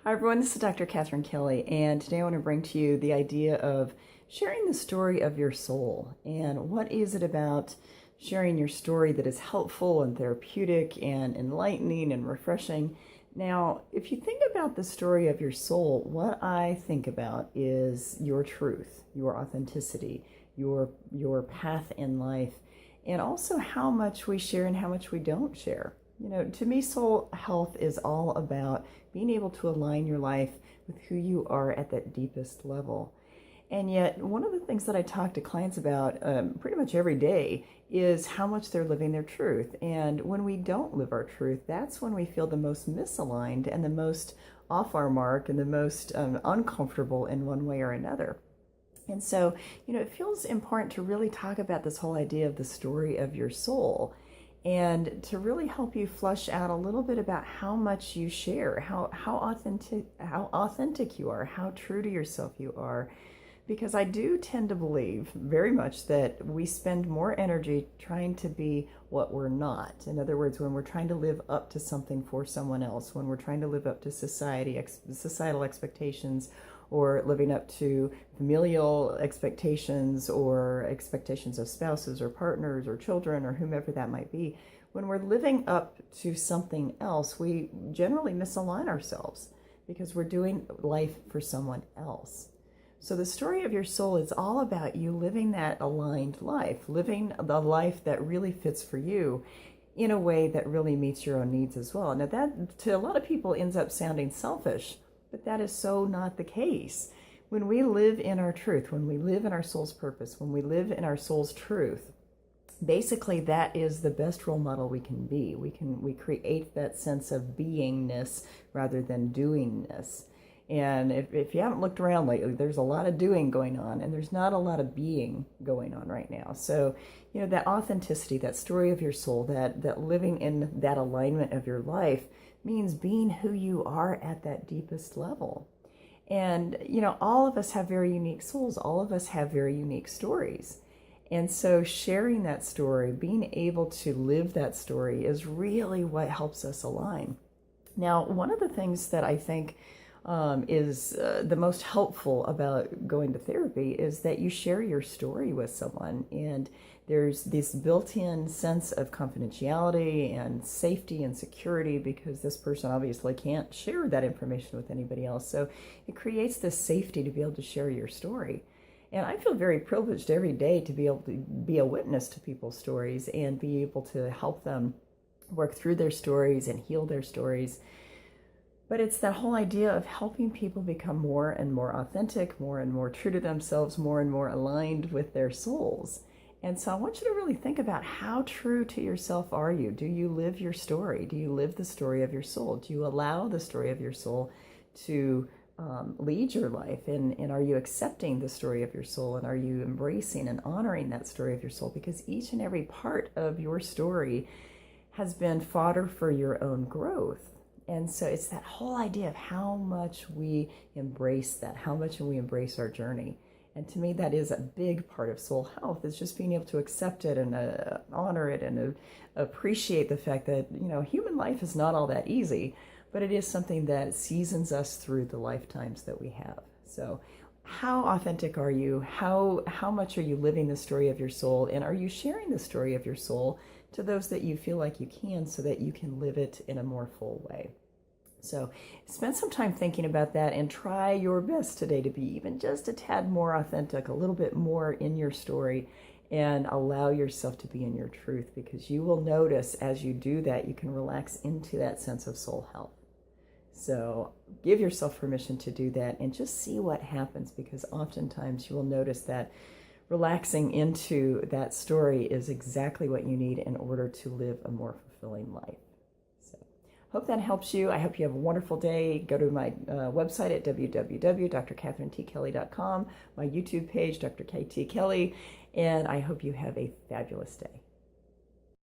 Hi everyone, this is Dr. Catherine Kelly, and today I want to bring to you the idea of sharing the story of your soul. And what is it about sharing your story that is helpful and therapeutic and enlightening and refreshing? Now, if you think about the story of your soul, what I think about is your truth, your authenticity, your path in life, and also how much we share and how much we don't share. To me, soul health is all about being able to align your life with who you are at that deepest level. And yet, one of the things that I talk to clients about pretty much every day is how much they're living their truth. And when we don't live our truth, that's when we feel the most misaligned and the most off our mark and the most uncomfortable in one way or another. And so, it feels important to really talk about this whole idea of the story of your soul, and to really help you flush out a little bit about how much you share, how authentic you are, how true to yourself you are. Because I do tend to believe very much that we spend more energy trying to be what we're not. In other words, when we're trying to live up to something for someone else, when we're trying to live up to societal expectations, or living up to familial expectations or expectations of spouses or partners or children or whomever that might be, when we're living up to something else, we generally misalign ourselves because we're doing life for someone else. So the story of your soul is all about you living that aligned life, living the life that really fits for you in a way that really meets your own needs as well. Now that to a lot of people ends up sounding selfish, but that is so not the case. When we live in our truth, when we live in our soul's purpose, when we live in our soul's truth, basically that is the best role model we can be. We create that sense of beingness rather than doingness. And if you haven't looked around lately, there's a lot of doing going on, and there's not a lot of being going on right now. So, that authenticity, that story of your soul, that living in that alignment of your life means being who you are at that deepest level. And, all of us have very unique souls. All of us have very unique stories. And so sharing that story, being able to live that story is really what helps us align. Now, one of the things that I think is the most helpful about going to therapy is that you share your story with someone, and there's this built-in sense of confidentiality and safety and security because this person obviously can't share that information with anybody else. So it creates this safety to be able to share your story. And I feel very privileged every day to be able to be a witness to people's stories and be able to help them work through their stories and heal their stories. But it's that whole idea of helping people become more and more authentic, more and more true to themselves, more and more aligned with their souls. And so I want you to really think about how true to yourself are you? Do you live your story? Do you live the story of your soul? Do you allow the story of your soul to lead your life? And are you accepting the story of your soul? And are you embracing and honoring that story of your soul? Because each and every part of your story has been fodder for your own growth. And so it's that whole idea of how much we embrace that, how much we embrace our journey. And to me, that is a big part of soul health, is just being able to accept it and honor it and appreciate the fact that, human life is not all that easy, but it is something that seasons us through the lifetimes that we have. So how authentic are you? How much are you living the story of your soul? And are you sharing the story of your soul to those that you feel like you can, so that you can live it in a more full way? So spend some time thinking about that and try your best today to be even just a tad more authentic, a little bit more in your story, and allow yourself to be in your truth, because you will notice as you do that, you can relax into that sense of soul health. So give yourself permission to do that and just see what happens, because oftentimes you will notice that relaxing into that story is exactly what you need in order to live a more fulfilling life. So hope that helps you. I hope you have a wonderful day. Go to my website at www.drcatherineTkelly.com, my YouTube page, Dr. KT Kelly, and I hope you have a fabulous day.